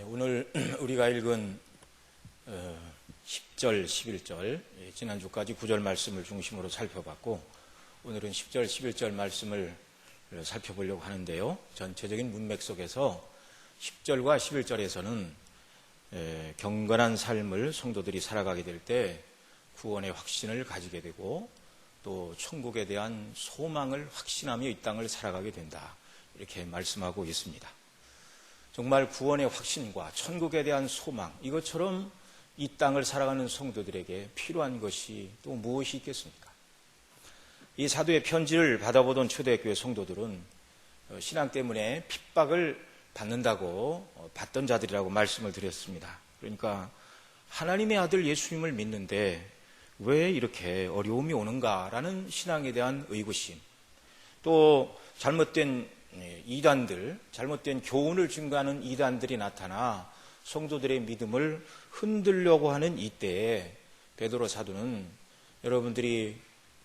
오늘 우리가 읽은 10절, 11절, 지난주까지 9절 말씀을 중심으로 살펴봤고 오늘은 10절, 11절 말씀을 살펴보려고 하는데요. 전체적인 문맥 속에서 10절과 11절에서는 경건한 삶을 성도들이 살아가게 될 때 구원의 확신을 가지게 되고 또 천국에 대한 소망을 확신하며 이 땅을 살아가게 된다. 이렇게 말씀하고 있습니다. 정말 구원의 확신과 천국에 대한 소망, 이것처럼 이 땅을 살아가는 성도들에게 필요한 것이 또 무엇이 있겠습니까? 이 사도의 편지를 받아보던 초대교회 성도들은 신앙 때문에 핍박을 받는다고 받던 자들이라고 말씀을 드렸습니다. 그러니까 하나님의 아들 예수님을 믿는데 왜 이렇게 어려움이 오는가라는 신앙에 대한 의구심, 또 잘못된 이단들, 잘못된 교훈을 증거하는 이단들이 나타나 성도들의 믿음을 흔들려고 하는 이때에 베드로 사도는 여러분들이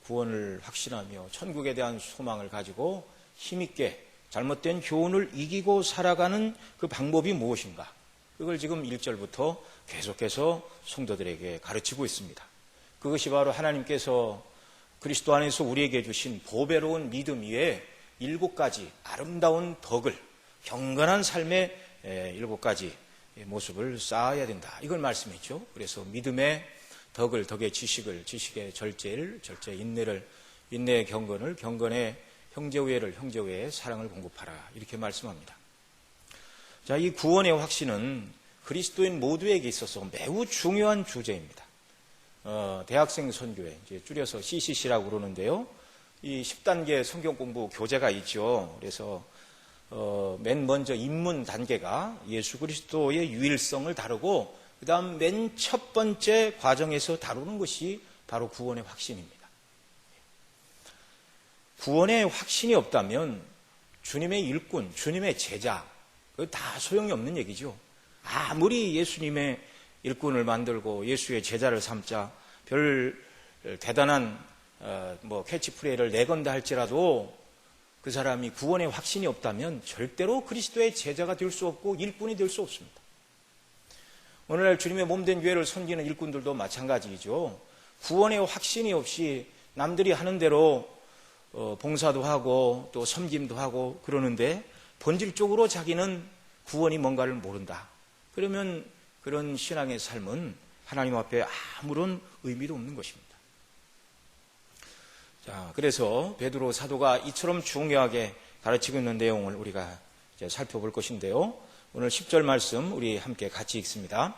구원을 확신하며 천국에 대한 소망을 가지고 힘있게 잘못된 교훈을 이기고 살아가는 그 방법이 무엇인가? 그걸 지금 1절부터 계속해서 성도들에게 가르치고 있습니다. 그것이 바로 하나님께서 그리스도 안에서 우리에게 주신 보배로운 믿음 위에 7가지 아름다운 덕을, 경건한 삶의 7가지 모습을 쌓아야 된다. 이걸 말씀했죠. 그래서 믿음의 덕을, 덕의 지식을, 지식의 절제를, 절제의 인내를, 인내의 경건을, 경건의 형제우애를, 형제우애의 사랑을 공급하라. 이렇게 말씀합니다. 자, 이 구원의 확신은 그리스도인 모두에게 있어서 매우 중요한 주제입니다. 대학생 선교회, 이제 줄여서 CCC라고 그러는데요. 이 10단계 성경 공부 교재가 있죠. 그래서 맨 먼저 입문 단계가 예수 그리스도의 유일성을 다루고 그 다음 맨 첫 번째 과정에서 다루는 것이 바로 구원의 확신입니다. 구원의 확신이 없다면 주님의 일꾼, 주님의 제자, 그거 다 소용이 없는 얘기죠. 아무리 예수님의 일꾼을 만들고 예수의 제자를 삼자 별 대단한 캐치프레이를 내건다 할지라도 그 사람이 구원의 확신이 없다면 절대로 그리스도의 제자가 될 수 없고 일꾼이 될 수 없습니다. 오늘날 주님의 몸된 교회를 섬기는 일꾼들도 마찬가지이죠. 구원의 확신이 없이 남들이 하는 대로 봉사도 하고 또 섬김도 하고 그러는데 본질적으로 자기는 구원이 뭔가를 모른다. 그러면 그런 신앙의 삶은 하나님 앞에 아무런 의미도 없는 것입니다. 자, 그래서 베드로 사도가 이처럼 중요하게 가르치고 있는 내용을 우리가 이제 살펴볼 것인데요. 오늘 10절 말씀 우리 함께 같이 읽습니다.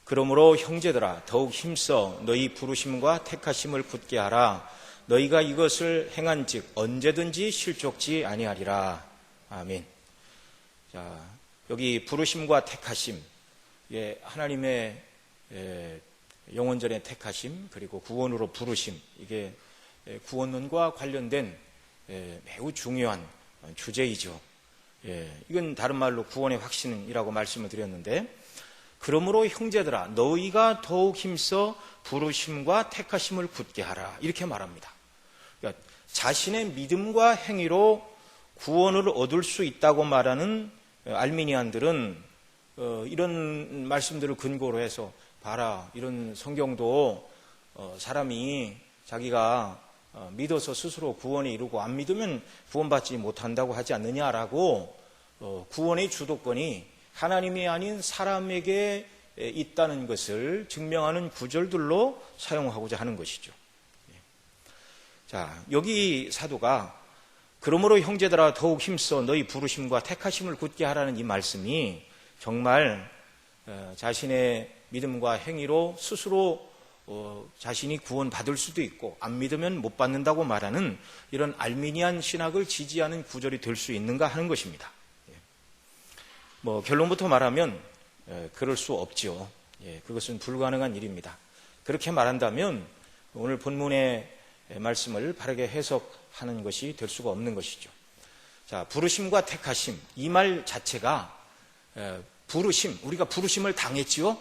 그러므로 형제들아 더욱 힘써 너희 부르심과 택하심을 굳게 하라. 너희가 이것을 행한즉 언제든지 실족지 아니하리라. 아멘. 자, 여기 부르심과 택하심, 하나님의 영원전의 택하심 그리고 구원으로 부르심, 이게 구원론과 관련된 매우 중요한 주제이죠. 이건 다른 말로 구원의 확신이라고 말씀을 드렸는데, 그러므로 형제들아 너희가 더욱 힘써 부르심과 택하심을 굳게 하라. 이렇게 말합니다. 그러니까 자신의 믿음과 행위로 구원을 얻을 수 있다고 말하는 알미니안들은 이런 말씀들을 근거로 해서 봐라, 이런 성경도 사람이 자기가 믿어서 스스로 구원에 이르고 안 믿으면 구원받지 못한다고 하지 않느냐라고 구원의 주도권이 하나님이 아닌 사람에게 있다는 것을 증명하는 구절들로 사용하고자 하는 것이죠. 자, 여기 사도가 그러므로 형제들아 더욱 힘써 너희 부르심과 택하심을 굳게 하라는 이 말씀이 정말 자신의 믿음과 행위로 스스로 자신이 구원받을 수도 있고 안 믿으면 못 받는다고 말하는 이런 알미니안 신학을 지지하는 구절이 될 수 있는가 하는 것입니다. 결론부터 말하면 그럴 수 없죠. 그것은 불가능한 일입니다. 그렇게 말한다면 오늘 본문의 말씀을 바르게 해석하는 것이 될 수가 없는 것이죠. 자, 부르심과 택하심, 이 말 자체가 부르심, 우리가 부르심을 당했지요.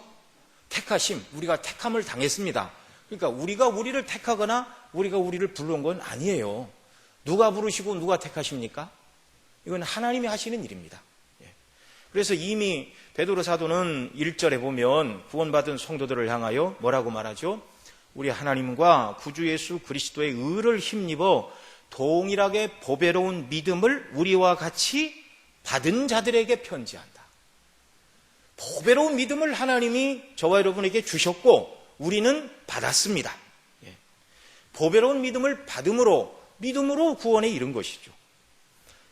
택하심, 우리가 택함을 당했습니다. 그러니까 우리가 우리를 택하거나 우리가 우리를 부른 건 아니에요. 누가 부르시고 누가 택하십니까? 이건 하나님이 하시는 일입니다. 그래서 이미 베드로 사도는 1절에 보면 구원받은 성도들을 향하여 뭐라고 말하죠? 우리 하나님과 구주 예수 그리스도의 의를 힘입어 동일하게 보배로운 믿음을 우리와 같이 받은 자들에게 편지한다. 보배로운 믿음을 하나님이 저와 여러분에게 주셨고 우리는 받았습니다. 보배로운 믿음을 받음으로, 믿음으로 구원에 이른 것이죠.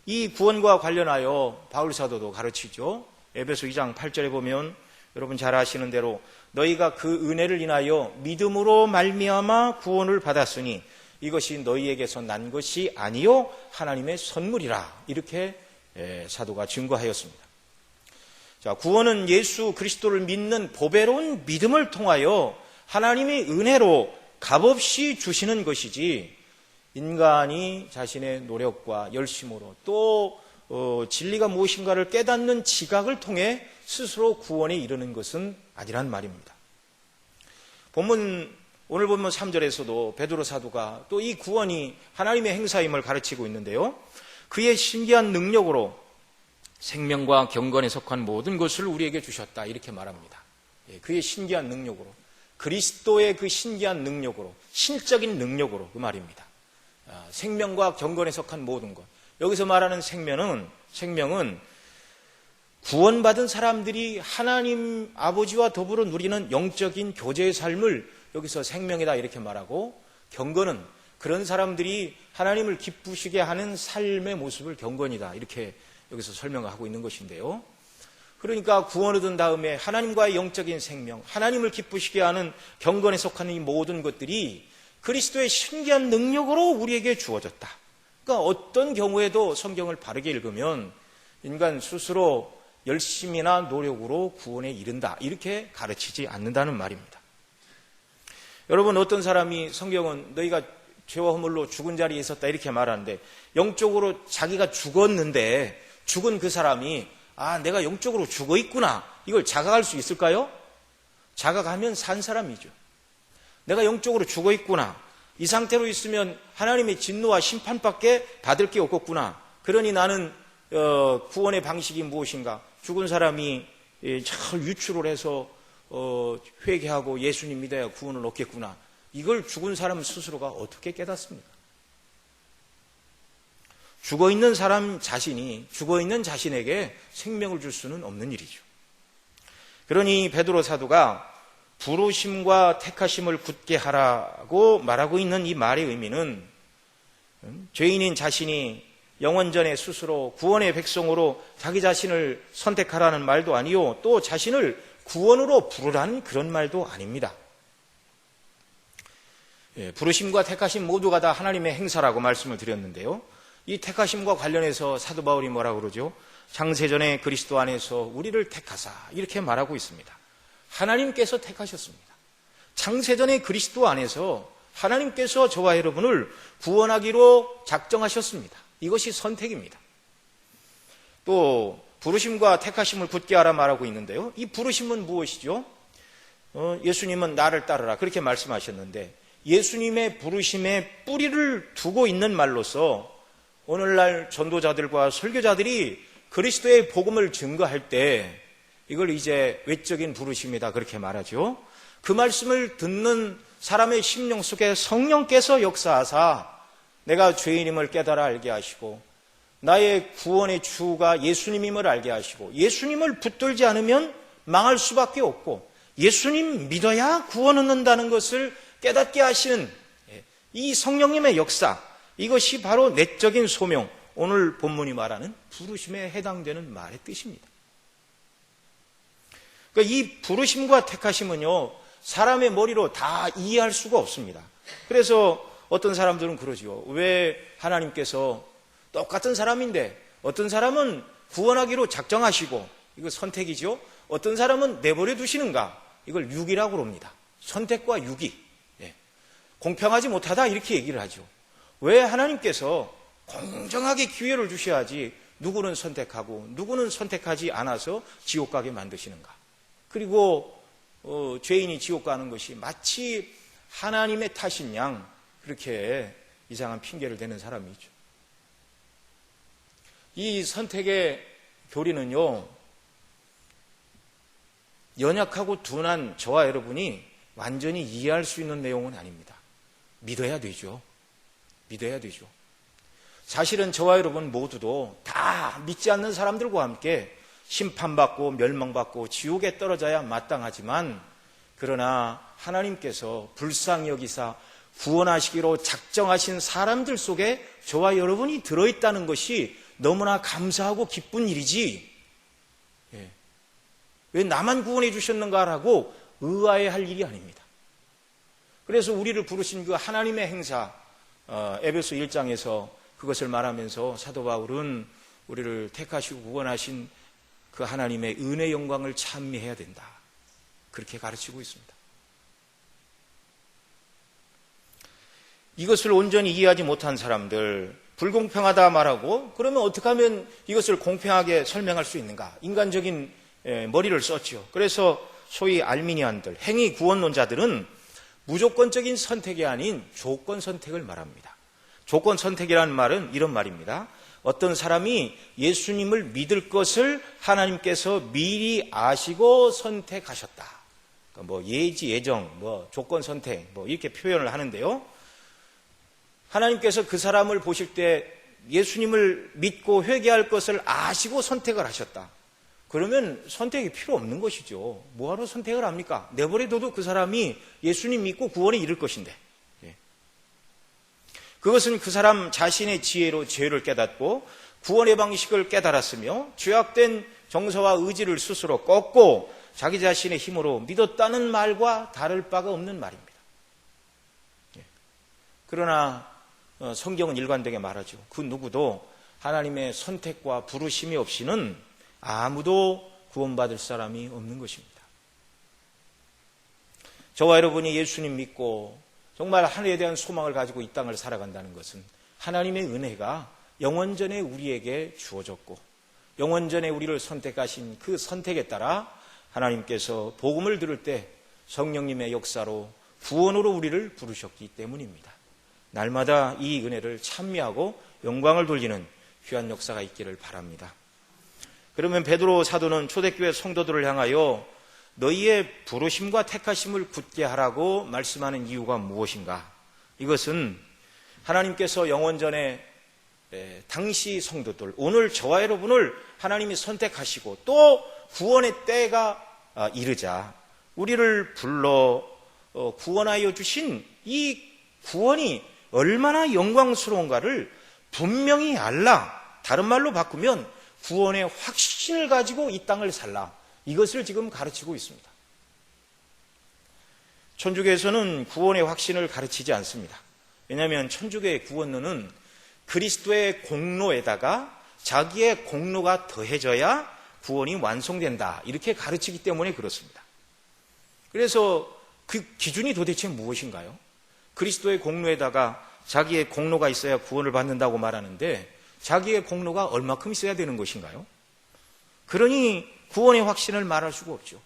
이 구원과 관련하여 바울 사도도 가르치죠. 에베소 2장 8절에 보면 여러분 잘 아시는 대로 너희가 그 은혜를 인하여 믿음으로 말미암아 구원을 받았으니 이것이 너희에게서 난 것이 아니요 하나님의 선물이라, 이렇게 사도가 증거하였습니다. 자, 구원은 예수 그리스도를 믿는 보배로운 믿음을 통하여 하나님의 은혜로 값없이 주시는 것이지, 인간이 자신의 노력과 열심으로 또 진리가 무엇인가를 깨닫는 지각을 통해 스스로 구원에 이르는 것은 아니란 말입니다. 오늘 본문 3절에서도 베드로 사도가 또 이 구원이 하나님의 행사임을 가르치고 있는데요, 그의 신기한 능력으로 생명과 경건에 속한 모든 것을 우리에게 주셨다, 이렇게 말합니다. 그의 신기한 능력으로, 그리스도의 그 신기한 능력으로, 신적인 능력으로, 그 말입니다. 생명과 경건에 속한 모든 것. 여기서 말하는 생명은 구원받은 사람들이 하나님 아버지와 더불어 누리는 영적인 교제의 삶을 여기서 생명이다, 이렇게 말하고, 경건은 그런 사람들이 하나님을 기쁘시게 하는 삶의 모습을 경건이다, 이렇게 여기서 설명을 하고 있는 것인데요. 그러니까 구원 얻은 다음에 하나님과의 영적인 생명, 하나님을 기쁘시게 하는 경건에 속하는 이 모든 것들이 그리스도의 신기한 능력으로 우리에게 주어졌다. 그러니까 어떤 경우에도 성경을 바르게 읽으면 인간 스스로 열심이나 노력으로 구원에 이른다, 이렇게 가르치지 않는다는 말입니다. 여러분, 어떤 사람이 성경은 너희가 죄와 허물로 죽은 자리에 있었다, 이렇게 말하는데 영적으로 자기가 죽었는데 죽은 그 사람이 내가 영적으로 죽어 있구나, 이걸 자각할 수 있을까요? 자각하면 산 사람이죠. 내가 영적으로 죽어 있구나, 이 상태로 있으면 하나님의 진노와 심판밖에 받을 게 없겠구나, 그러니 나는 구원의 방식이 무엇인가, 죽은 사람이 잘 유추를 해서 회개하고 예수님 믿어야 구원을 얻겠구나, 이걸 죽은 사람 스스로가 어떻게 깨닫습니까? 죽어있는 사람 자신이 죽어있는 자신에게 생명을 줄 수는 없는 일이죠. 그러니 베드로 사도가 부르심과 택하심을 굳게 하라고 말하고 있는 이 말의 의미는 죄인인 자신이 영원전에 스스로 구원의 백성으로 자기 자신을 선택하라는 말도 아니요, 또 자신을 구원으로 부르라는 그런 말도 아닙니다. 부르심과 택하심 모두가 다 하나님의 행사라고 말씀을 드렸는데요, 이 택하심과 관련해서 사도 바울이 뭐라고 그러죠? 창세전에 그리스도 안에서 우리를 택하사, 이렇게 말하고 있습니다. 하나님께서 택하셨습니다. 창세전에 그리스도 안에서 하나님께서 저와 여러분을 구원하기로 작정하셨습니다. 이것이 선택입니다. 또 부르심과 택하심을 굳게 하라 말하고 있는데요, 이 부르심은 무엇이죠? 예수님은 나를 따르라, 그렇게 말씀하셨는데 예수님의 부르심에 뿌리를 두고 있는 말로서 오늘날 전도자들과 설교자들이 그리스도의 복음을 증거할 때 이걸 이제 외적인 부르심이다, 그렇게 말하죠. 그 말씀을 듣는 사람의 심령 속에 성령께서 역사하사 내가 죄인임을 깨달아 알게 하시고 나의 구원의 주가 예수님임을 알게 하시고 예수님을 붙들지 않으면 망할 수밖에 없고 예수님 믿어야 구원 얻는다는 것을 깨닫게 하시는 이 성령님의 역사, 이것이 바로 내적인 소명, 오늘 본문이 말하는 부르심에 해당되는 말의 뜻입니다. 그러니까 이 부르심과 택하심은요, 사람의 머리로 다 이해할 수가 없습니다. 그래서 어떤 사람들은 그러지요. 왜 하나님께서 똑같은 사람인데 어떤 사람은 구원하기로 작정하시고, 이거 선택이죠. 어떤 사람은 내버려 두시는가, 이걸 유기라고 합니다. 선택과 유기. 공평하지 못하다, 이렇게 얘기를 하죠. 왜 하나님께서 공정하게 기회를 주셔야지 누구는 선택하고 누구는 선택하지 않아서 지옥 가게 만드시는가? 그리고 죄인이 지옥 가는 것이 마치 하나님의 탓인 양 그렇게 이상한 핑계를 대는 사람이죠. 이 선택의 교리는요, 연약하고 둔한 저와 여러분이 완전히 이해할 수 있는 내용은 아닙니다. 믿어야 되죠. 믿어야 되죠. 사실은 저와 여러분 모두도 다 믿지 않는 사람들과 함께 심판받고 멸망받고 지옥에 떨어져야 마땅하지만, 그러나 하나님께서 불쌍히 여기사 구원하시기로 작정하신 사람들 속에 저와 여러분이 들어있다는 것이 너무나 감사하고 기쁜 일이지, 왜 나만 구원해 주셨는가라고 의아해할 일이 아닙니다. 그래서 우리를 부르신 그 하나님의 행사, 에베소 1장에서 그것을 말하면서 사도 바울은 우리를 택하시고 구원하신 그 하나님의 은혜 영광을 찬미해야 된다, 그렇게 가르치고 있습니다. 이것을 온전히 이해하지 못한 사람들, 불공평하다 말하고, 그러면 어떻게 하면 이것을 공평하게 설명할 수 있는가? 인간적인 머리를 썼죠. 그래서 소위 알미니안들, 행위 구원론자들은 무조건적인 선택이 아닌 조건 선택을 말합니다. 조건 선택이라는 말은 이런 말입니다. 어떤 사람이 예수님을 믿을 것을 하나님께서 미리 아시고 선택하셨다. 그러니까 예지, 예정, 조건 선택, 이렇게 표현을 하는데요. 하나님께서 그 사람을 보실 때 예수님을 믿고 회개할 것을 아시고 선택을 하셨다. 그러면 선택이 필요 없는 것이죠. 뭐하러 선택을 합니까? 내버려둬도 그 사람이 예수님 믿고 구원에 이를 것인데. 그것은 그 사람 자신의 지혜로 죄를 깨닫고 구원의 방식을 깨달았으며 죄악된 정서와 의지를 스스로 꺾고 자기 자신의 힘으로 믿었다는 말과 다를 바가 없는 말입니다. 그러나 성경은 일관되게 말하죠. 그 누구도 하나님의 선택과 부르심이 없이는 아무도 구원받을 사람이 없는 것입니다. 저와 여러분이 예수님 믿고 정말 하늘에 대한 소망을 가지고 이 땅을 살아간다는 것은 하나님의 은혜가 영원전에 우리에게 주어졌고 영원전에 우리를 선택하신 그 선택에 따라 하나님께서 복음을 들을 때 성령님의 역사로 구원으로 우리를 부르셨기 때문입니다. 날마다 이 은혜를 찬미하고 영광을 돌리는 귀한 역사가 있기를 바랍니다. 그러면 베드로 사도는 초대교회 성도들을 향하여 너희의 부르심과 택하심을 굳게 하라고 말씀하는 이유가 무엇인가? 이것은 하나님께서 영원전에 당시 성도들, 오늘 저와 여러분을 하나님이 선택하시고 또 구원의 때가 이르자 우리를 불러 구원하여 주신 이 구원이 얼마나 영광스러운가를 분명히 알라. 다른 말로 바꾸면 구원의 확신을 가지고 이 땅을 살라. 이것을 지금 가르치고 있습니다. 천주교에서는 구원의 확신을 가르치지 않습니다. 왜냐하면 천주교의 구원론은 그리스도의 공로에다가 자기의 공로가 더해져야 구원이 완성된다. 이렇게 가르치기 때문에 그렇습니다. 그래서 그 기준이 도대체 무엇인가요? 그리스도의 공로에다가 자기의 공로가 있어야 구원을 받는다고 말하는데 자기의 공로가 얼마큼 있어야 되는 것인가요? 그러니 구원의 확신을 말할 수가 없죠.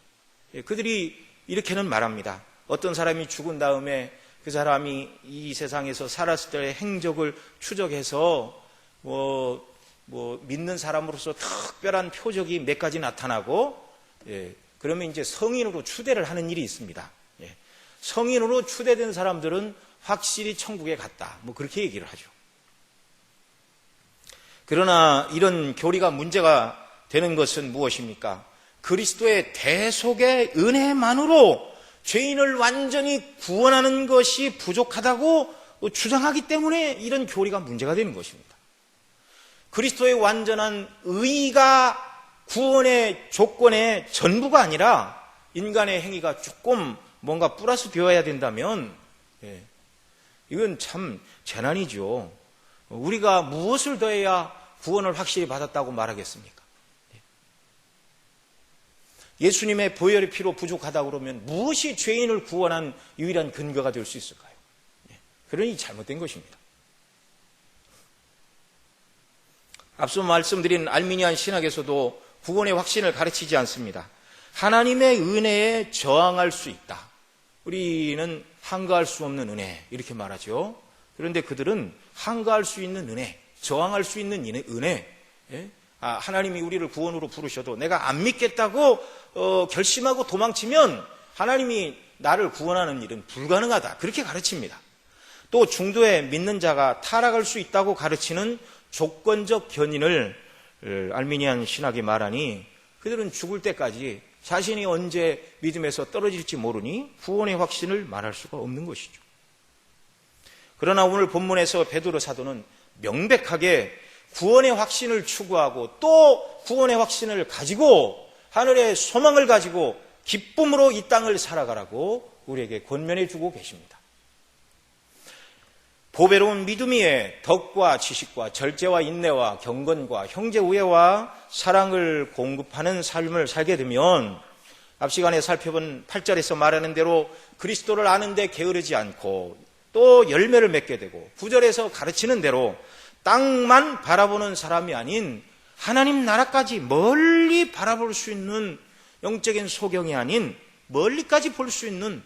그들이 이렇게는 말합니다. 어떤 사람이 죽은 다음에 그 사람이 이 세상에서 살았을 때의 행적을 추적해서 믿는 사람으로서 특별한 표적이 몇 가지 나타나고, 그러면 이제 성인으로 추대를 하는 일이 있습니다. 성인으로 추대된 사람들은 확실히 천국에 갔다. 그렇게 얘기를 하죠. 그러나 이런 교리가 문제가 되는 것은 무엇입니까? 그리스도의 대속의 은혜만으로 죄인을 완전히 구원하는 것이 부족하다고 주장하기 때문에 이런 교리가 문제가 되는 것입니다. 그리스도의 완전한 의가 구원의 조건의 전부가 아니라 인간의 행위가 조금 뭔가 플러스 되어야 된다면 이건 참 재난이죠. 우리가 무엇을 더해야 구원을 확실히 받았다고 말하겠습니까? 예수님의 보혈의 피로 부족하다고 그러면 무엇이 죄인을 구원한 유일한 근거가 될 수 있을까요? 그러니 잘못된 것입니다. 앞서 말씀드린 알미니안 신학에서도 구원의 확신을 가르치지 않습니다. 하나님의 은혜에 저항할 수 있다. 우리는 항거할 수 없는 은혜 이렇게 말하죠. 그런데 그들은 항거할 수 있는 은혜, 저항할 수 있는 은혜, 하나님이 우리를 구원으로 부르셔도 내가 안 믿겠다고 결심하고 도망치면 하나님이 나를 구원하는 일은 불가능하다. 그렇게 가르칩니다. 또 중도에 믿는 자가 타락할 수 있다고 가르치는 조건적 견인을 알미니안 신학이 말하니 그들은 죽을 때까지 자신이 언제 믿음에서 떨어질지 모르니 구원의 확신을 말할 수가 없는 것이죠. 그러나 오늘 본문에서 베드로 사도는 명백하게 구원의 확신을 추구하고 또 구원의 확신을 가지고 하늘의 소망을 가지고 기쁨으로 이 땅을 살아가라고 우리에게 권면해 주고 계십니다. 보배로운 믿음 위에 덕과 지식과 절제와 인내와 경건과 형제 우애와 사랑을 공급하는 삶을 살게 되면 앞 시간에 살펴본 8절에서 말하는 대로 그리스도를 아는데 게으르지 않고 또 열매를 맺게 되고 9절에서 가르치는 대로 땅만 바라보는 사람이 아닌 하나님 나라까지 멀리 바라볼 수 있는 영적인 소경이 아닌 멀리까지 볼 수 있는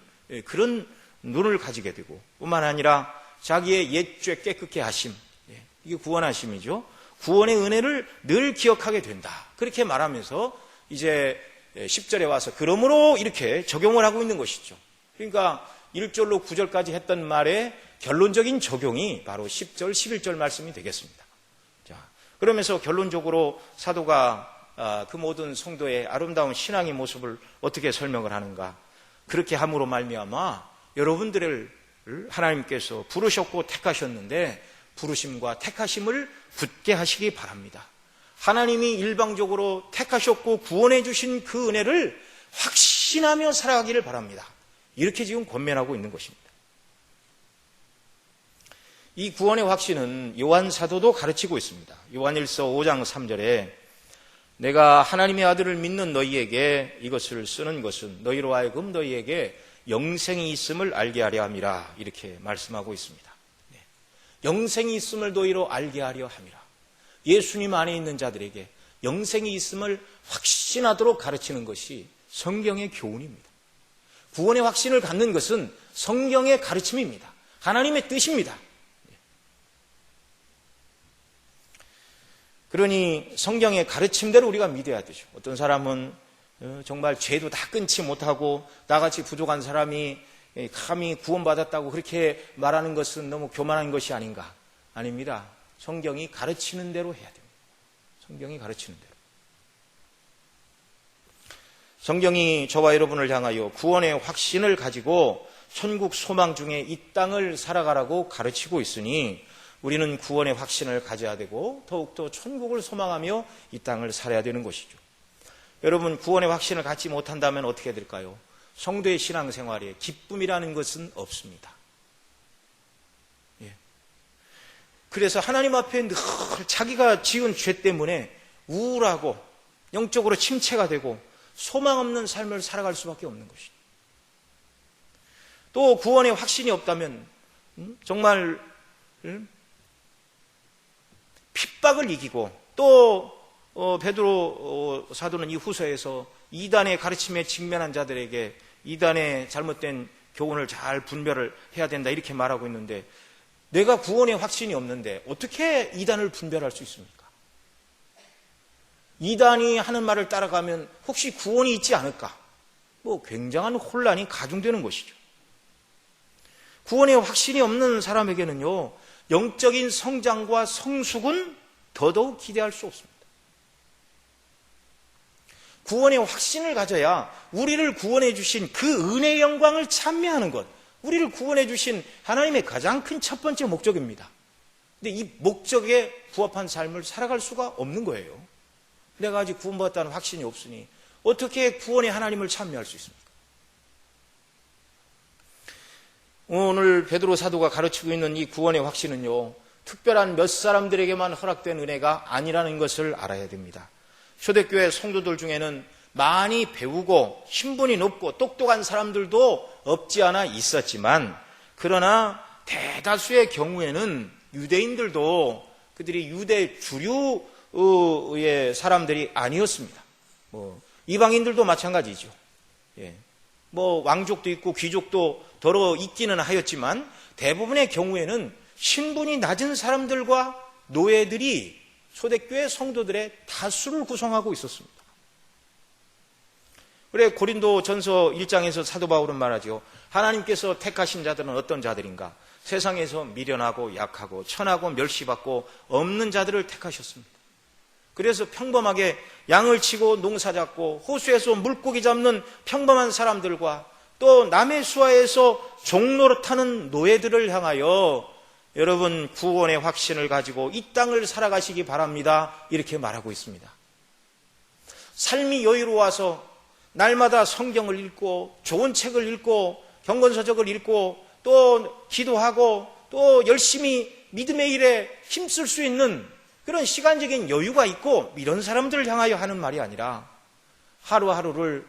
그런 눈을 가지게 되고 뿐만 아니라 자기의 옛죄 깨끗게 하심, 이게 구원하심이죠. 구원의 은혜를 늘 기억하게 된다. 그렇게 말하면서 이제 10절에 와서 그러므로 이렇게 적용을 하고 있는 것이죠. 그러니까 1절로 9절까지 했던 말의 결론적인 적용이 바로 10절, 11절 말씀이 되겠습니다. 자, 그러면서 결론적으로 사도가 그 모든 성도의 아름다운 신앙의 모습을 어떻게 설명을 하는가? 그렇게 함으로 말미암아 여러분들을 하나님께서 부르셨고 택하셨는데 부르심과 택하심을 굳게 하시기 바랍니다. 하나님이 일방적으로 택하셨고 구원해 주신 그 은혜를 확신하며 살아가기를 바랍니다. 이렇게 지금 권면하고 있는 것입니다. 이 구원의 확신은 요한 사도도 가르치고 있습니다. 요한일서 5장 3절에 내가 하나님의 아들을 믿는 너희에게 이것을 쓰는 것은 너희로 하여금 너희에게 영생이 있음을 알게 하려 함이라 이렇게 말씀하고 있습니다. 영생이 있음을 너희로 알게 하려 함이라. 예수님 안에 있는 자들에게 영생이 있음을 확신하도록 가르치는 것이 성경의 교훈입니다. 구원의 확신을 갖는 것은 성경의 가르침입니다. 하나님의 뜻입니다. 그러니 성경의 가르침대로 우리가 믿어야 되죠. 어떤 사람은 정말 죄도 다 끊지 못하고 나같이 부족한 사람이 감히 구원받았다고 그렇게 말하는 것은 너무 교만한 것이 아닌가? 아닙니다. 성경이 가르치는 대로 해야 됩니다. 성경이 가르치는 대로. 성경이 저와 여러분을 향하여 구원의 확신을 가지고 천국 소망 중에 이 땅을 살아가라고 가르치고 있으니 우리는 구원의 확신을 가져야 되고 더욱더 천국을 소망하며 이 땅을 살아야 되는 것이죠. 여러분, 구원의 확신을 갖지 못한다면 어떻게 될까요? 성도의 신앙생활에 기쁨이라는 것은 없습니다. 그래서 하나님 앞에 늘 자기가 지은 죄 때문에 우울하고 영적으로 침체가 되고 소망 없는 삶을 살아갈 수밖에 없는 것이죠. 또 구원의 확신이 없다면 정말 핍박을 이기고 또 베드로 사도는 이 후서에서 이단의 가르침에 직면한 자들에게 이단의 잘못된 교훈을 잘 분별을 해야 된다 이렇게 말하고 있는데 내가 구원의 확신이 없는데 어떻게 이단을 분별할 수 있습니까? 이단이 하는 말을 따라가면 혹시 구원이 있지 않을까? 굉장한 혼란이 가중되는 것이죠. 구원의 확신이 없는 사람에게는요, 영적인 성장과 성숙은 더더욱 기대할 수 없습니다. 구원의 확신을 가져야 우리를 구원해 주신 그 은혜의 영광을 찬미하는 것, 우리를 구원해 주신 하나님의 가장 큰 첫 번째 목적입니다. 근데 이 목적에 부합한 삶을 살아갈 수가 없는 거예요. 내가 아직 구원받았다는 확신이 없으니 어떻게 구원의 하나님을 찬미할 수 있습니까? 오늘 베드로 사도가 가르치고 있는 이 구원의 확신은요, 특별한 몇 사람들에게만 허락된 은혜가 아니라는 것을 알아야 됩니다. 초대교회 성도들 중에는 많이 배우고 신분이 높고 똑똑한 사람들도 없지 않아 있었지만 그러나 대다수의 경우에는 유대인들도 그들이 유대 주류의 사람들이 아니었습니다. 이방인들도 마찬가지죠. 왕족도 있고 귀족도 더러 있기는 하였지만 대부분의 경우에는 신분이 낮은 사람들과 노예들이 초대교회 성도들의 다수를 구성하고 있었습니다. 그래, 고린도전서 1장에서 사도 바울은 말하죠. 하나님께서 택하신 자들은 어떤 자들인가? 세상에서 미련하고 약하고 천하고 멸시받고 없는 자들을 택하셨습니다. 그래서 평범하게 양을 치고 농사 잡고 호수에서 물고기 잡는 평범한 사람들과 또 남의 수하에서 종노릇하는 노예들을 향하여 여러분 구원의 확신을 가지고 이 땅을 살아가시기 바랍니다. 이렇게 말하고 있습니다. 삶이 여유로워서 날마다 성경을 읽고 좋은 책을 읽고 경건서적을 읽고 또 기도하고 또 열심히 믿음의 일에 힘쓸 수 있는 그런 시간적인 여유가 있고 이런 사람들을 향하여 하는 말이 아니라 하루하루를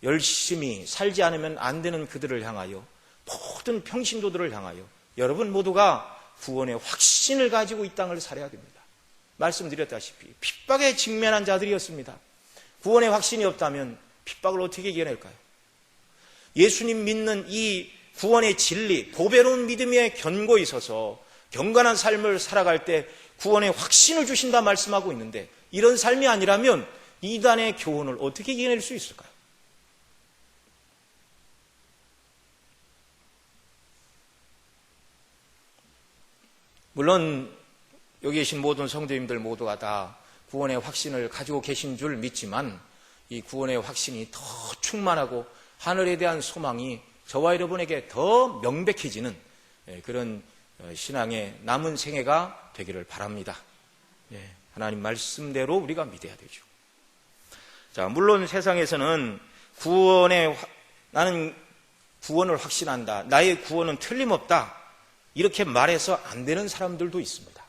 열심히 살지 않으면 안 되는 그들을 향하여 모든 평신도들을 향하여 여러분 모두가 구원의 확신을 가지고 이 땅을 살아야 됩니다. 말씀드렸다시피 핍박에 직면한 자들이었습니다. 구원의 확신이 없다면 핍박을 어떻게 이겨낼까요? 예수님 믿는 이 구원의 진리, 보배로운 믿음에 견고히 있어서 경건한 삶을 살아갈 때 구원의 확신을 주신다 말씀하고 있는데 이런 삶이 아니라면 이단의 교훈을 어떻게 이겨낼 수 있을까요? 물론 여기 계신 모든 성도님들 모두가 다 구원의 확신을 가지고 계신 줄 믿지만 이 구원의 확신이 더 충만하고 하늘에 대한 소망이 저와 여러분에게 더 명백해지는 그런 신앙의 남은 생애가 되기를 바랍니다. 하나님 말씀대로 우리가 믿어야 되죠. 자, 물론 세상에서는 나는 구원을 확신한다. 나의 구원은 틀림없다. 이렇게 말해서 안 되는 사람들도 있습니다.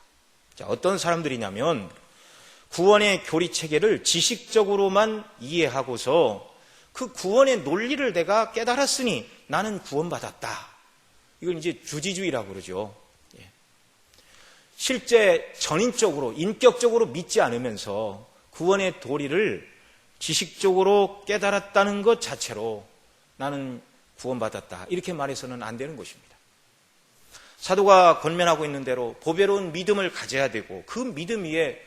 자, 어떤 사람들이냐면 구원의 교리체계를 지식적으로만 이해하고서 그 구원의 논리를 내가 깨달았으니 나는 구원받았다. 이걸 이제 주지주의라고 그러죠. 실제 전인적으로 인격적으로 믿지 않으면서 구원의 도리를 지식적으로 깨달았다는 것 자체로 나는 구원받았다. 이렇게 말해서는 안 되는 것입니다. 사도가 권면하고 있는 대로 보배로운 믿음을 가져야 되고 그 믿음 위에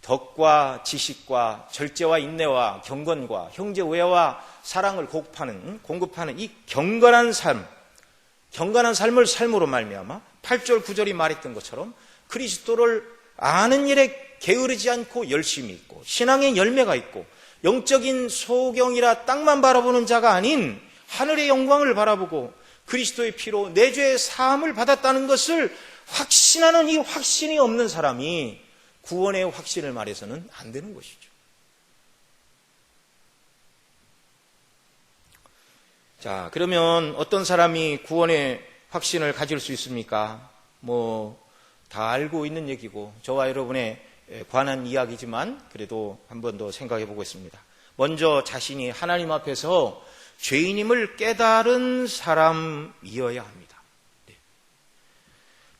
덕과 지식과 절제와 인내와 경건과 형제우애와 사랑을 공급하는 이 경건한 삶을 삶으로 말미암아 8절 9절이 말했던 것처럼 그리스도를 아는 일에 게으르지 않고 열심히 있고 신앙의 열매가 있고 영적인 소경이라 땅만 바라보는 자가 아닌 하늘의 영광을 바라보고 그리스도의 피로 내 죄의 사함을 받았다는 것을 확신하는 이 확신이 없는 사람이 구원의 확신을 말해서는 안 되는 것이죠. 자, 그러면 어떤 사람이 구원의 확신을 가질 수 있습니까? 다 알고 있는 얘기고 저와 여러분에 관한 이야기지만 그래도 한 번 더 생각해 보겠습니다. 먼저 자신이 하나님 앞에서 죄인임을 깨달은 사람이어야 합니다.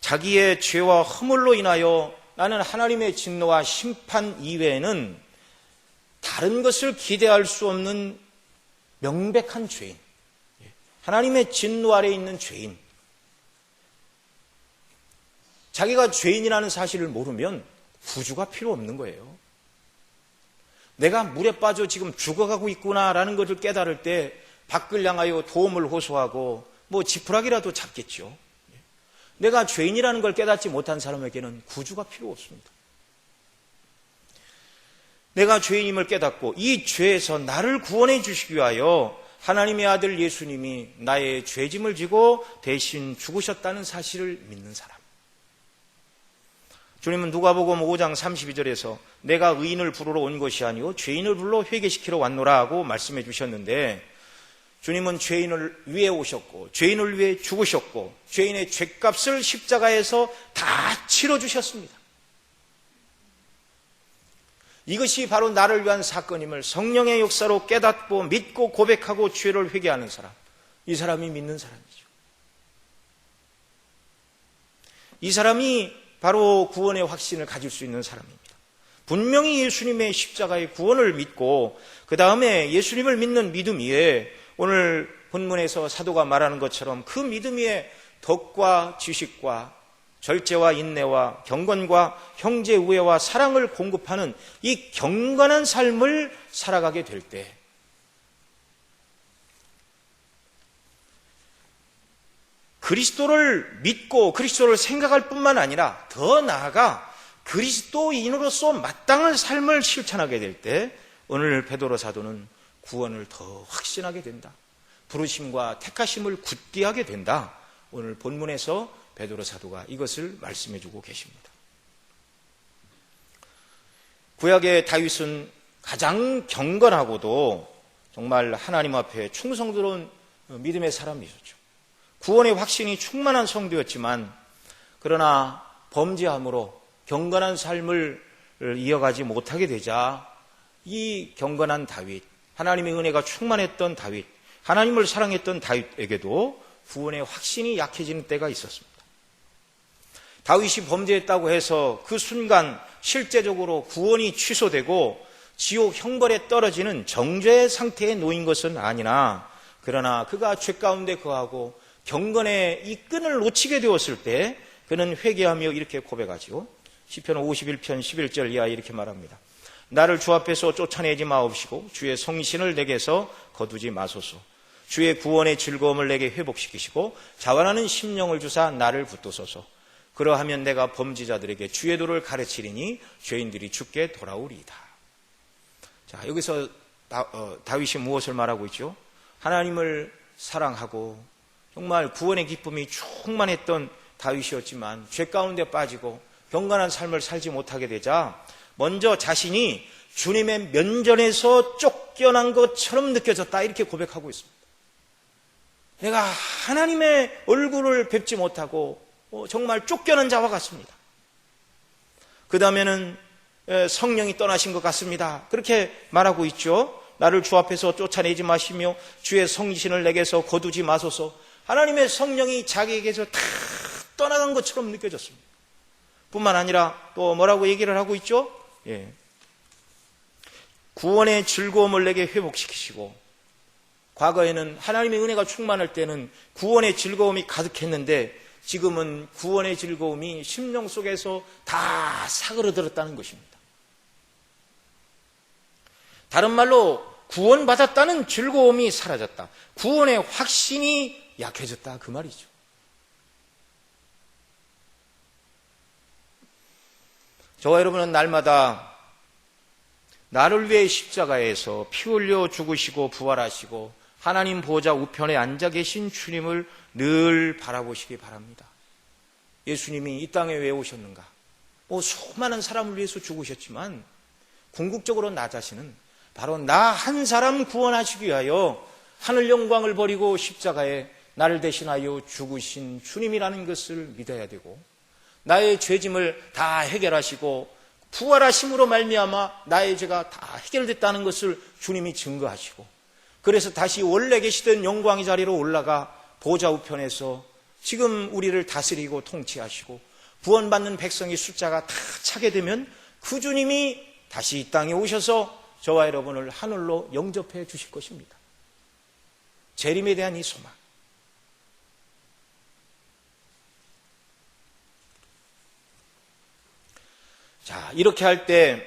자기의 죄와 허물로 인하여 나는 하나님의 진노와 심판 이외에는 다른 것을 기대할 수 없는 명백한 죄인, 하나님의 진노 아래에 있는 죄인, 자기가 죄인이라는 사실을 모르면 구주가 필요 없는 거예요. 내가 물에 빠져 지금 죽어가고 있구나라는 것을 깨달을 때 밖을 향하여 도움을 호소하고 지푸라기라도 잡겠죠. 내가 죄인이라는 걸 깨닫지 못한 사람에게는 구주가 필요 없습니다. 내가 죄인임을 깨닫고 이 죄에서 나를 구원해 주시기 위하여 하나님의 아들 예수님이 나의 죄짐을 지고 대신 죽으셨다는 사실을 믿는 사람. 주님은 누가복음 5장 32절에서 내가 의인을 부르러 온 것이 아니오 죄인을 불러 회개시키러 왔노라 하고 말씀해 주셨는데 주님은 죄인을 위해 오셨고 죄인을 위해 죽으셨고 죄인의 죄값을 십자가에서 다 치러주셨습니다. 이것이 바로 나를 위한 사건임을 성령의 역사로 깨닫고 믿고 고백하고 죄를 회개하는 사람, 이 사람이 믿는 사람이죠. 이 사람이 바로 구원의 확신을 가질 수 있는 사람입니다. 분명히 예수님의 십자가의 구원을 믿고 그 다음에 예수님을 믿는 믿음 위에 오늘 본문에서 사도가 말하는 것처럼 그 믿음 위에 덕과 지식과 절제와 인내와 경건과 형제 우애와 사랑을 공급하는 이 경건한 삶을 살아가게 될 때 그리스도를 믿고 그리스도를 생각할 뿐만 아니라 더 나아가 그리스도인으로서 마땅한 삶을 실천하게 될 때 오늘 베드로 사도는 구원을 더 확신하게 된다. 부르심과 택하심을 굳게 하게 된다. 오늘 본문에서 베드로 사도가 이것을 말씀해 주고 계십니다. 구약의 다윗은 가장 경건하고도 정말 하나님 앞에 충성스러운 믿음의 사람이었죠. 구원의 확신이 충만한 성도였지만 그러나 범죄함으로 경건한 삶을 이어가지 못하게 되자 이 경건한 다윗, 하나님의 은혜가 충만했던 다윗, 하나님을 사랑했던 다윗에게도 구원의 확신이 약해지는 때가 있었습니다. 다윗이 범죄했다고 해서 그 순간 실제적으로 구원이 취소되고 지옥 형벌에 떨어지는 정죄의 상태에 놓인 것은 아니나 그러나 그가 죄 가운데 거하고 경건의 이 끈을 놓치게 되었을 때 그는 회개하며 이렇게 고백하지요. 시편 51편 11절 이하 이렇게 말합니다. 나를 주 앞에서 쫓아내지 마옵시고 주의 성신을 내게서 거두지 마소서. 주의 구원의 즐거움을 내게 회복시키시고 자원하는 심령을 주사 나를 붙드소서. 그러하면 내가 범죄자들에게 주의 도를 가르치리니 죄인들이 주께 돌아오리이다. 자, 여기서 다윗이 무엇을 말하고 있죠? 하나님을 사랑하고 정말 구원의 기쁨이 충만했던 다윗이었지만 죄 가운데 빠지고 경건한 삶을 살지 못하게 되자 먼저 자신이 주님의 면전에서 쫓겨난 것처럼 느껴졌다 이렇게 고백하고 있습니다. 내가 하나님의 얼굴을 뵙지 못하고 정말 쫓겨난 자와 같습니다. 그 다음에는 성령이 떠나신 것 같습니다. 그렇게 말하고 있죠. 나를 주 앞에서 쫓아내지 마시며 주의 성신을 내게서 거두지 마소서. 하나님의 성령이 자기에게서 다 떠나간 것처럼 느껴졌습니다. 뿐만 아니라 또 뭐라고 얘기를 하고 있죠? 구원의 즐거움을 내게 회복시키시고, 과거에는 하나님의 은혜가 충만할 때는 구원의 즐거움이 가득했는데 지금은 구원의 즐거움이 심령 속에서 다 사그러들었다는 것입니다. 다른 말로 구원받았다는 즐거움이 사라졌다. 구원의 확신이 약해졌다 그 말이죠. 저와 여러분은 날마다 나를 위해 십자가에서 피 흘려 죽으시고 부활하시고 하나님 보좌 우편에 앉아 계신 주님을 늘 바라보시기 바랍니다. 예수님이 이 땅에 왜 오셨는가? 수많은 사람을 위해서 죽으셨지만 궁극적으로 나 자신은 바로 나 한 사람 구원하시기 위하여 하늘 영광을 버리고 십자가에 나를 대신하여 죽으신 주님이라는 것을 믿어야 되고, 나의 죄짐을 다 해결하시고 부활하심으로 말미암아 나의 죄가 다 해결됐다는 것을 주님이 증거하시고, 그래서 다시 원래 계시던 영광의 자리로 올라가 보좌 우편에서 지금 우리를 다스리고 통치하시고 구원받는 백성의 숫자가 다 차게 되면 그 주님이 다시 이 땅에 오셔서 저와 여러분을 하늘로 영접해 주실 것입니다. 재림에 대한 이 소망. 자, 이렇게 할 때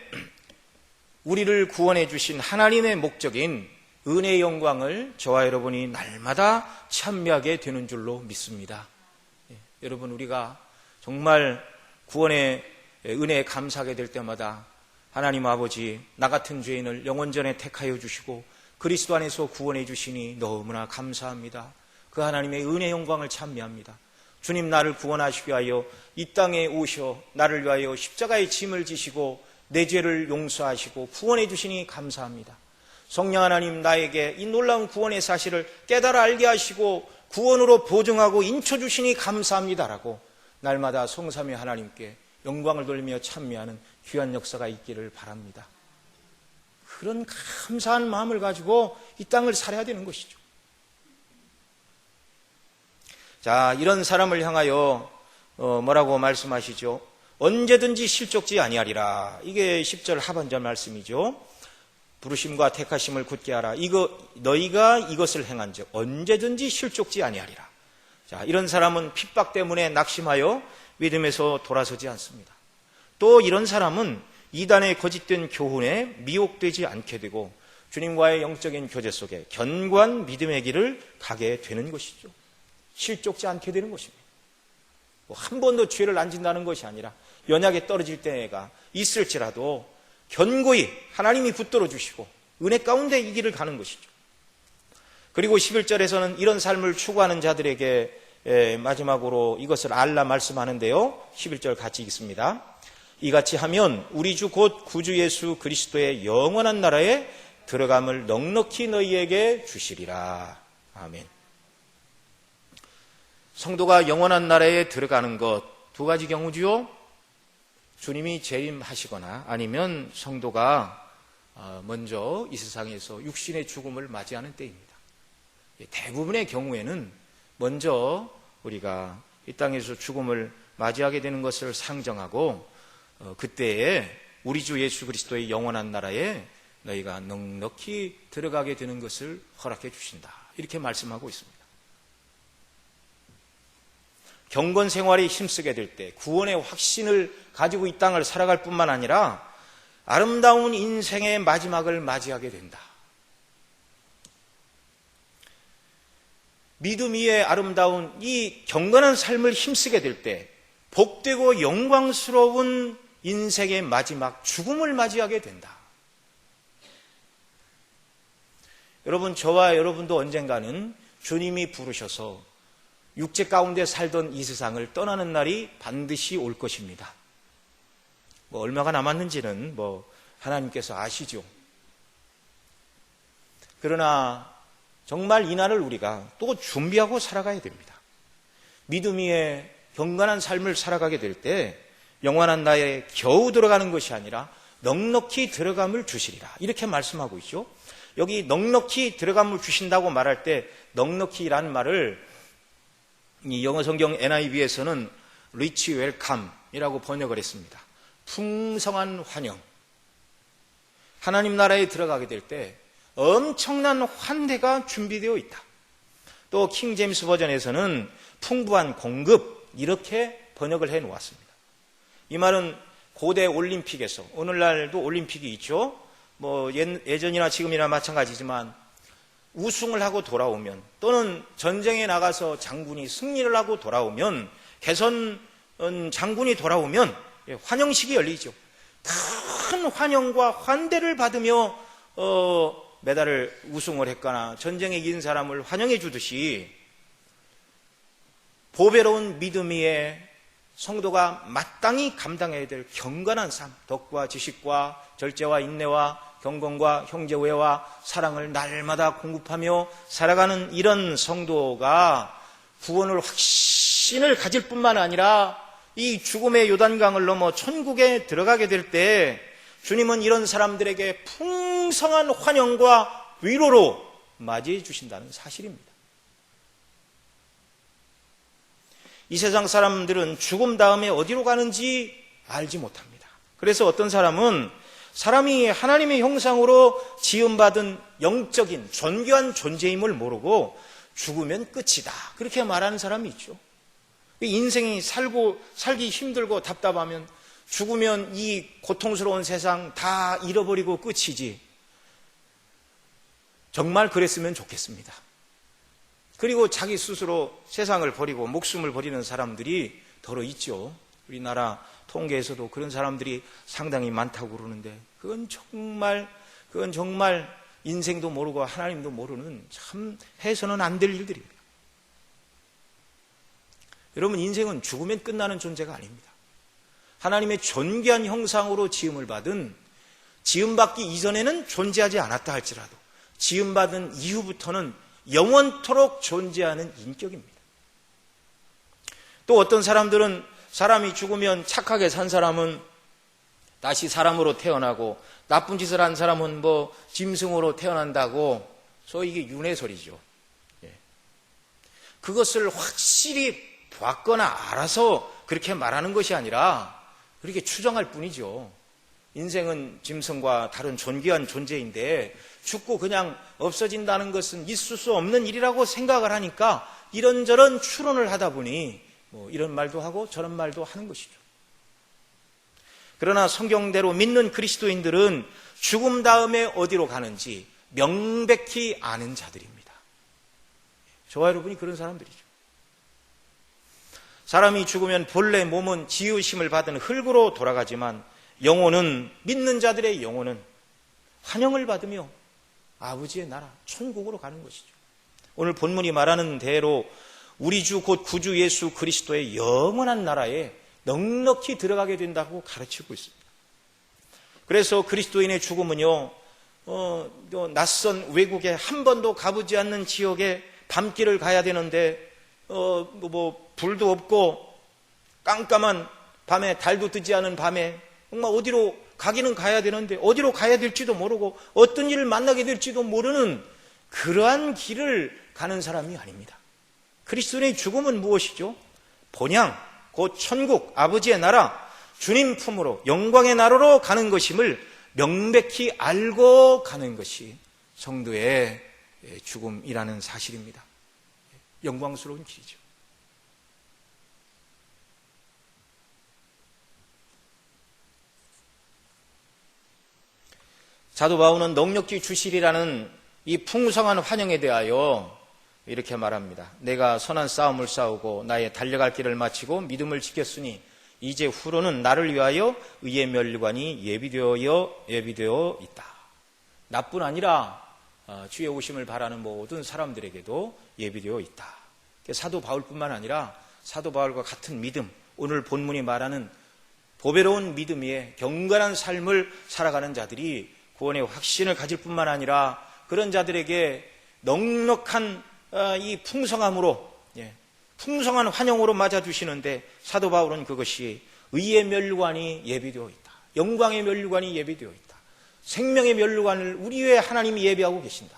우리를 구원해 주신 하나님의 목적인 은혜의 영광을 저와 여러분이 날마다 찬미하게 되는 줄로 믿습니다. 여러분, 우리가 정말 구원의 은혜에 감사하게 될 때마다 하나님 아버지, 나 같은 죄인을 영원전에 택하여 주시고 그리스도 안에서 구원해 주시니 너무나 감사합니다. 그 하나님의 은혜의 영광을 찬미합니다. 주님, 나를 구원하시기 위하여 이 땅에 오셔 나를 위하여 십자가의 짐을 지시고 내 죄를 용서하시고 구원해 주시니 감사합니다. 성령 하나님, 나에게 이 놀라운 구원의 사실을 깨달아 알게 하시고 구원으로 보증하고 인쳐주시니 감사합니다라고 날마다 성삼위 하나님께 영광을 돌리며 찬미하는 귀한 역사가 있기를 바랍니다. 그런 감사한 마음을 가지고 이 땅을 살아야 되는 것이죠. 자, 이런 사람을 향하여 뭐라고 말씀하시죠? 언제든지 실족지 아니하리라. 이게 10절 하반절 말씀이죠. 부르심과 택하심을 굳게 하라. 너희가 이것을 행한즉 언제든지 실족지 아니하리라. 자, 이런 사람은 핍박 때문에 낙심하여 믿음에서 돌아서지 않습니다. 또 이런 사람은 이단의 거짓된 교훈에 미혹되지 않게 되고 주님과의 영적인 교제 속에 견고한 믿음의 길을 가게 되는 것이죠. 실족지 않게 되는 것입니다. 한 번도 죄를 안 진다는 것이 아니라 연약에 떨어질 때가 있을지라도 견고히 하나님이 붙들어 주시고 은혜 가운데 이 길을 가는 것이죠. 그리고 11절에서는 이런 삶을 추구하는 자들에게 마지막으로 이것을 알라 말씀하는데요. 11절 같이 읽습니다. 이같이 하면 우리 주 곧 구주 예수 그리스도의 영원한 나라에 들어감을 넉넉히 너희에게 주시리라. 아멘. 성도가 영원한 나라에 들어가는 것 두 가지 경우지요. 주님이 재림하시거나 아니면 성도가 먼저 이 세상에서 육신의 죽음을 맞이하는 때입니다. 대부분의 경우에는 먼저 우리가 이 땅에서 죽음을 맞이하게 되는 것을 상정하고 그때에 우리 주 예수 그리스도의 영원한 나라에 너희가 넉넉히 들어가게 되는 것을 허락해 주신다. 이렇게 말씀하고 있습니다. 경건 생활에 힘쓰게 될 때 구원의 확신을 가지고 이 땅을 살아갈 뿐만 아니라 아름다운 인생의 마지막을 맞이하게 된다. 믿음 위에 아름다운 이 경건한 삶을 힘쓰게 될 때 복되고 영광스러운 인생의 마지막 죽음을 맞이하게 된다. 여러분, 저와 여러분도 언젠가는 주님이 부르셔서 육체 가운데 살던 이 세상을 떠나는 날이 반드시 올 것입니다. 얼마가 남았는지는 하나님께서 아시죠. 그러나 정말 이 날을 우리가 또 준비하고 살아가야 됩니다. 믿음 위에 경건한 삶을 살아가게 될 때 영원한 나라에 겨우 들어가는 것이 아니라 넉넉히 들어감을 주시리라. 이렇게 말씀하고 있죠. 여기 넉넉히 들어감을 주신다고 말할 때 넉넉히라는 말을 이 영어 성경 NIV에서는 rich welcome이라고 번역을 했습니다. 풍성한 환영. 하나님 나라에 들어가게 될 때 엄청난 환대가 준비되어 있다. 또 킹 제임스 버전에서는 풍부한 공급, 이렇게 번역을 해 놓았습니다. 이 말은 고대 올림픽에서, 오늘날도 올림픽이 있죠. 예전이나 지금이나 마찬가지지만 우승을 하고 돌아오면, 또는 전쟁에 나가서 장군이 승리를 하고 돌아오면, 개선 장군이 돌아오면 환영식이 열리죠. 큰 환영과 환대를 받으며 메달을 우승을 했거나 전쟁에 이긴 사람을 환영해 주듯이 보배로운 믿음 위에 성도가 마땅히 감당해야 될 경건한 삶, 덕과 지식과 절제와 인내와 경건과 형제우애와 사랑을 날마다 공급하며 살아가는 이런 성도가 구원을 확신을 가질 뿐만 아니라 이 죽음의 요단강을 넘어 천국에 들어가게 될 때 주님은 이런 사람들에게 풍성한 환영과 위로로 맞이해 주신다는 사실입니다. 이 세상 사람들은 죽음 다음에 어디로 가는지 알지 못합니다. 그래서 어떤 사람은 사람이 하나님의 형상으로 지음받은 영적인 존귀한 존재임을 모르고 죽으면 끝이다, 그렇게 말하는 사람이 있죠. 인생이 살기 힘들고 답답하면 죽으면 이 고통스러운 세상 다 잃어버리고 끝이지, 정말 그랬으면 좋겠습니다. 그리고 자기 스스로 세상을 버리고 목숨을 버리는 사람들이 더러 있죠. 우리나라 통계에서도 그런 사람들이 상당히 많다고 그러는데 그건 정말 인생도 모르고 하나님도 모르는 참 해서는 안 될 일들입니다. 여러분, 인생은 죽으면 끝나는 존재가 아닙니다. 하나님의 존귀한 형상으로 지음을 받은, 지음받기 이전에는 존재하지 않았다 할지라도 지음받은 이후부터는 영원토록 존재하는 인격입니다. 또 어떤 사람들은 사람이 죽으면 착하게 산 사람은 다시 사람으로 태어나고 나쁜 짓을 한 사람은 짐승으로 태어난다고, 소위 이게 윤회설이죠. 그것을 확실히 봤거나 알아서 그렇게 말하는 것이 아니라 그렇게 추정할 뿐이죠. 인생은 짐승과 다른 존귀한 존재인데 죽고 그냥 없어진다는 것은 있을 수 없는 일이라고 생각을 하니까 이런저런 추론을 하다 보니 이런 말도 하고 저런 말도 하는 것이죠. 그러나 성경대로 믿는 그리스도인들은 죽음 다음에 어디로 가는지 명백히 아는 자들입니다. 저와 여러분이 그런 사람들이죠. 사람이 죽으면 본래 몸은 지으심을 받은 흙으로 돌아가지만 영혼은, 믿는 자들의 영혼은 환영을 받으며 아버지의 나라 천국으로 가는 것이죠. 오늘 본문이 말하는 대로 우리 주 곧 구주 예수 그리스도의 영원한 나라에 넉넉히 들어가게 된다고 가르치고 있습니다. 그래서 그리스도인의 죽음은요, 낯선 외국에 한 번도 가보지 않는 지역에 밤길을 가야 되는데 불도 없고 깜깜한 밤에, 달도 뜨지 않은 밤에 정말 어디로 가기는 가야 되는데 어디로 가야 될지도 모르고 어떤 일을 만나게 될지도 모르는 그러한 길을 가는 사람이 아닙니다. 그리스도인의 죽음은 무엇이죠? 본향, 곧 천국, 아버지의 나라, 주님 품으로 영광의 나라로 가는 것임을 명백히 알고 가는 것이 성도의 죽음이라는 사실입니다. 영광스러운 길이죠. 사도 바울은 넉넉히 주시리라는 이 풍성한 환영에 대하여 이렇게 말합니다. 내가 선한 싸움을 싸우고 나의 달려갈 길을 마치고 믿음을 지켰으니 이제 후로는 나를 위하여 의의 면류관이 예비되어 있다. 나뿐 아니라 주의 오심을 바라는 모든 사람들에게도 예비되어 있다. 사도 바울뿐만 아니라 사도 바울과 같은 믿음, 오늘 본문이 말하는 보배로운 믿음 위에 경건한 삶을 살아가는 자들이 구원의 확신을 가질 뿐만 아니라 그런 자들에게 넉넉한 이 풍성함으로, 풍성한 환영으로 맞아주시는데 사도 바울은 그것이 의의 면류관이 예비되어 있다. 영광의 면류관이 예비되어 있다. 생명의 면류관을 우리 위에 하나님이 예비하고 계신다.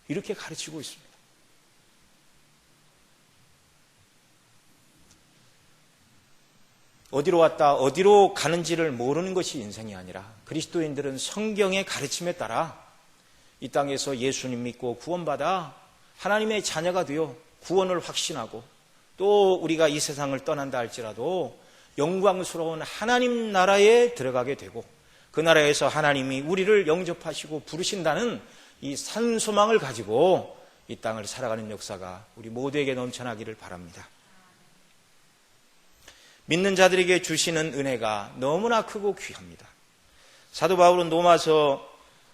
이렇게 가르치고 있습니다. 어디로 왔다 어디로 가는지를 모르는 것이 인생이 아니라 그리스도인들은 성경의 가르침에 따라 이 땅에서 예수님 믿고 구원받아 하나님의 자녀가 되어 구원을 확신하고 또 우리가 이 세상을 떠난다 할지라도 영광스러운 하나님 나라에 들어가게 되고 그 나라에서 하나님이 우리를 영접하시고 부르신다는 이 산소망을 가지고 이 땅을 살아가는 역사가 우리 모두에게 넘쳐나기를 바랍니다. 믿는 자들에게 주시는 은혜가 너무나 크고 귀합니다. 사도 바울은 로마서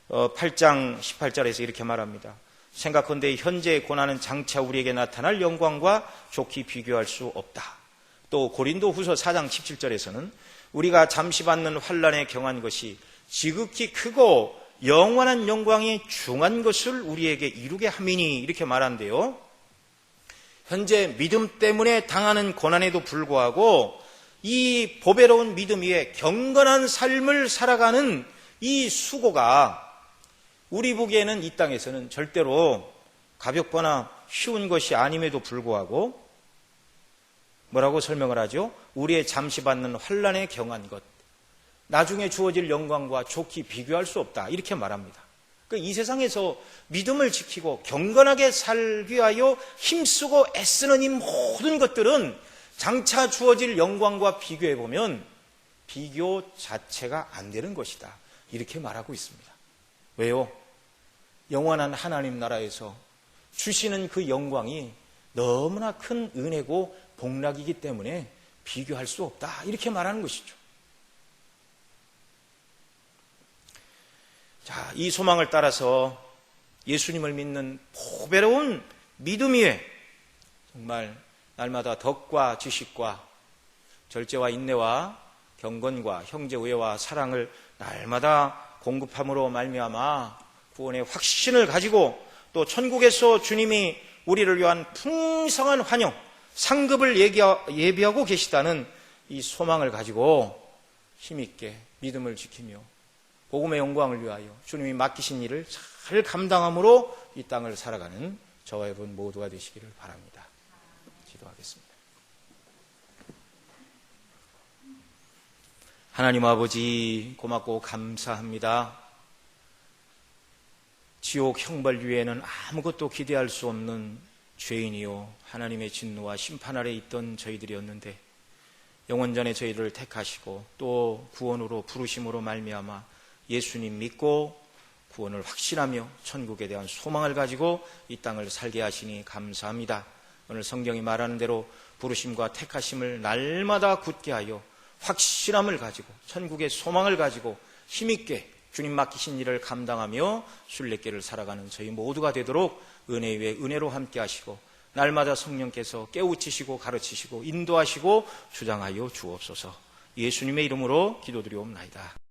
8장 18절에서 이렇게 말합니다. 생각컨대 현재의 고난은 장차 우리에게 나타날 영광과 좋게 비교할 수 없다. 또 고린도 후서 4장 17절에서는 우리가 잠시 받는 환난에 경한 것이 지극히 크고 영원한 영광이 중한 것을 우리에게 이루게 함이니 이렇게 말한대요. 현재 믿음 때문에 당하는 고난에도 불구하고 이 보배로운 믿음 위에 경건한 삶을 살아가는 이 수고가 우리 보기에는 이 땅에서는 절대로 가볍거나 쉬운 것이 아님에도 불구하고 뭐라고 설명을 하죠? 우리의 잠시 받는 환난에 경한 것, 나중에 주어질 영광과 좋게 비교할 수 없다 이렇게 말합니다. 이 세상에서 믿음을 지키고 경건하게 살기 위하여 힘쓰고 애쓰는 이 모든 것들은 장차 주어질 영광과 비교해보면 비교 자체가 안 되는 것이다 이렇게 말하고 있습니다. 왜요? 영원한 하나님 나라에서 주시는 그 영광이 너무나 큰 은혜고 복락이기 때문에 비교할 수 없다 이렇게 말하는 것이죠. 자, 이 소망을 따라서 예수님을 믿는 보배로운 믿음 위에 정말 날마다 덕과 지식과 절제와 인내와 경건과 형제우애와 사랑을 날마다 공급함으로 말미암아 구원의 확신을 가지고 또 천국에서 주님이 우리를 위한 풍성한 환영, 상급을 예비하고 계시다는 이 소망을 가지고 힘있게 믿음을 지키며 복음의 영광을 위하여 주님이 맡기신 일을 잘 감당함으로 이 땅을 살아가는 저와 여러분 모두가 되시기를 바랍니다. 기도하겠습니다. 하나님 아버지 고맙고 감사합니다. 지옥 형벌 위에는 아무것도 기대할 수 없는 죄인이요 하나님의 진노와 심판 아래 있던 저희들이었는데 영원전에 저희를 택하시고 또 구원으로 부르심으로 말미암아 예수님 믿고 구원을 확신하며 천국에 대한 소망을 가지고 이 땅을 살게 하시니 감사합니다. 오늘 성경이 말하는 대로 부르심과 택하심을 날마다 굳게 하여 확실함을 가지고 천국의 소망을 가지고 힘있게 주님 맡기신 일을 감당하며 순례길을 살아가는 저희 모두가 되도록 은혜 위에 은혜로 함께 하시고 날마다 성령께서 깨우치시고 가르치시고 인도하시고 주장하여 주옵소서. 예수님의 이름으로 기도드리옵나이다.